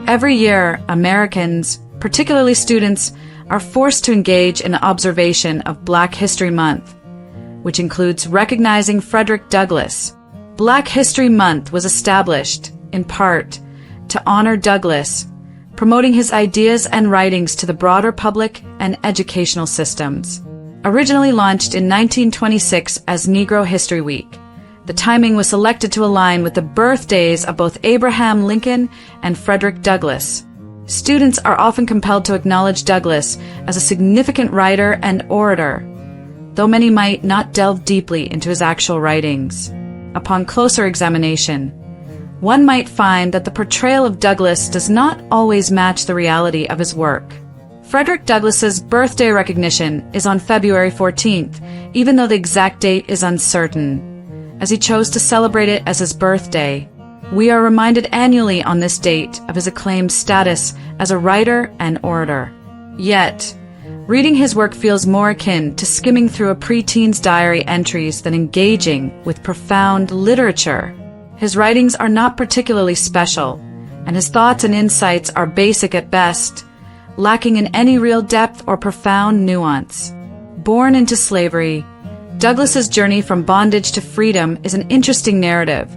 Every year, Americans, particularly students, are forced to engage in the observation of Black History Month, which includes recognizing Frederick Douglass. Black History Month was established, in part, to honor Douglass, promoting his ideas and writings to the broader public and educational systems. Originally launched in 1926 as Negro History Week, the timing was selected to align with the birthdays of both Abraham Lincoln and Frederick Douglass. Students are often compelled to acknowledge Douglass as a significant writer and orator, though many might not delve deeply into his actual writings. Upon closer examination, one might find that the portrayal of Douglass does not always match the reality of his work. Frederick Douglass's birthday recognition is on February 14th, even though the exact date is uncertain, as he chose to celebrate it as his birthday. We are reminded annually on this date of his acclaimed status as a writer and orator. Yet, reading his work feels more akin to skimming through a preteen's diary entries than engaging with profound literature. His writings are not particularly special, and his thoughts and insights are basic at best, lacking in any real depth or profound nuance. Born into slavery, Douglass's journey from bondage to freedom is an interesting narrative,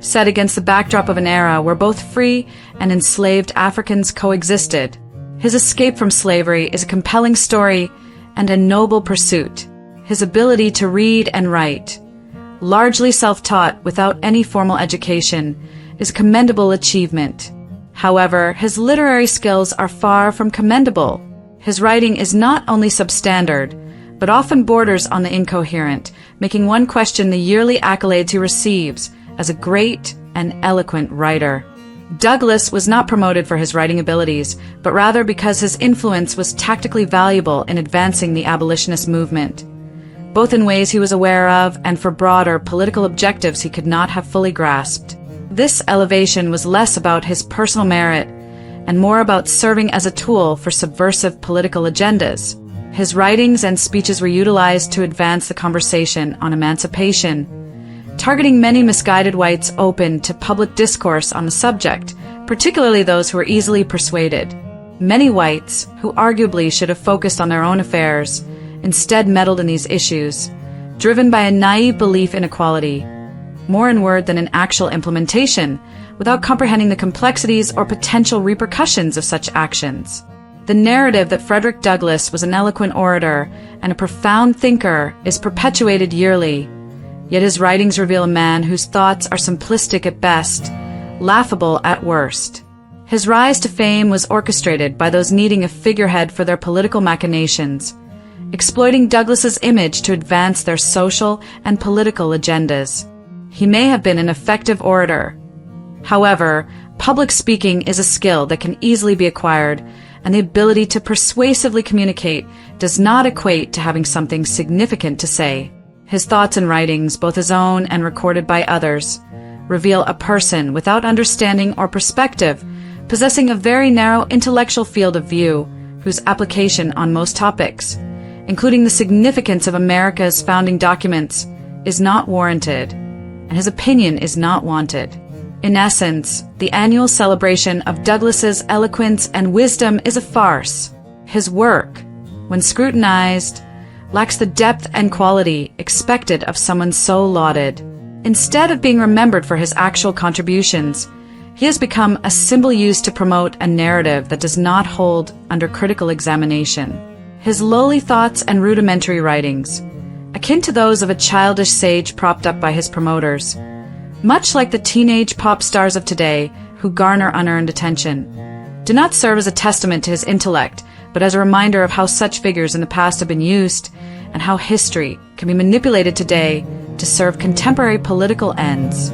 set against the backdrop of an era where both free and enslaved Africans coexisted. His escape from slavery is a compelling story and a noble pursuit. His ability to read and write, largely self-taught without any formal education, is a commendable achievement. However, his literary skills are far from commendable. His writing is not only substandard, but often borders on the incoherent, making one question the yearly accolades he receives as a great and eloquent writer. Douglass was not promoted for his writing abilities, but rather because his influence was tactically valuable in advancing the abolitionist movement, both in ways he was aware of and for broader political objectives he could not have fully grasped. This elevation was less about his personal merit and more about serving as a tool for subversive political agendas. His writings and speeches were utilized to advance the conversation on emancipation, targeting many misguided whites open to public discourse on the subject, particularly those who were easily persuaded. Many whites, who arguably should have focused on their own affairs, instead meddled in these issues, driven by a naive belief in equality, more in word than in actual implementation, without comprehending the complexities or potential repercussions of such actions. The narrative that Frederick Douglass was an eloquent orator and a profound thinker is perpetuated yearly, yet his writings reveal a man whose thoughts are simplistic at best, laughable at worst. His rise to fame was orchestrated by those needing a figurehead for their political machinations, exploiting Douglass's image to advance their social and political agendas. He may have been an effective orator. However, public speaking is a skill that can easily be acquired, and the ability to persuasively communicate does not equate to having something significant to say. His thoughts and writings, both his own and recorded by others, reveal a person without understanding or perspective, possessing a very narrow intellectual field of view, whose application on most topics, including the significance of America's founding documents, is not warranted, and his opinion is not wanted. In essence, the annual celebration of Douglass's eloquence and wisdom is a farce. His work, when scrutinized, lacks the depth and quality expected of someone so lauded. Instead of being remembered for his actual contributions, he has become a symbol used to promote a narrative that does not hold under critical examination. His lowly thoughts and rudimentary writings, akin to those of a childish sage propped up by his promoters, much like the teenage pop stars of today who garner unearned attention, do not serve as a testament to his intellect, but as a reminder of how such figures in the past have been used and how history can be manipulated today to serve contemporary political ends.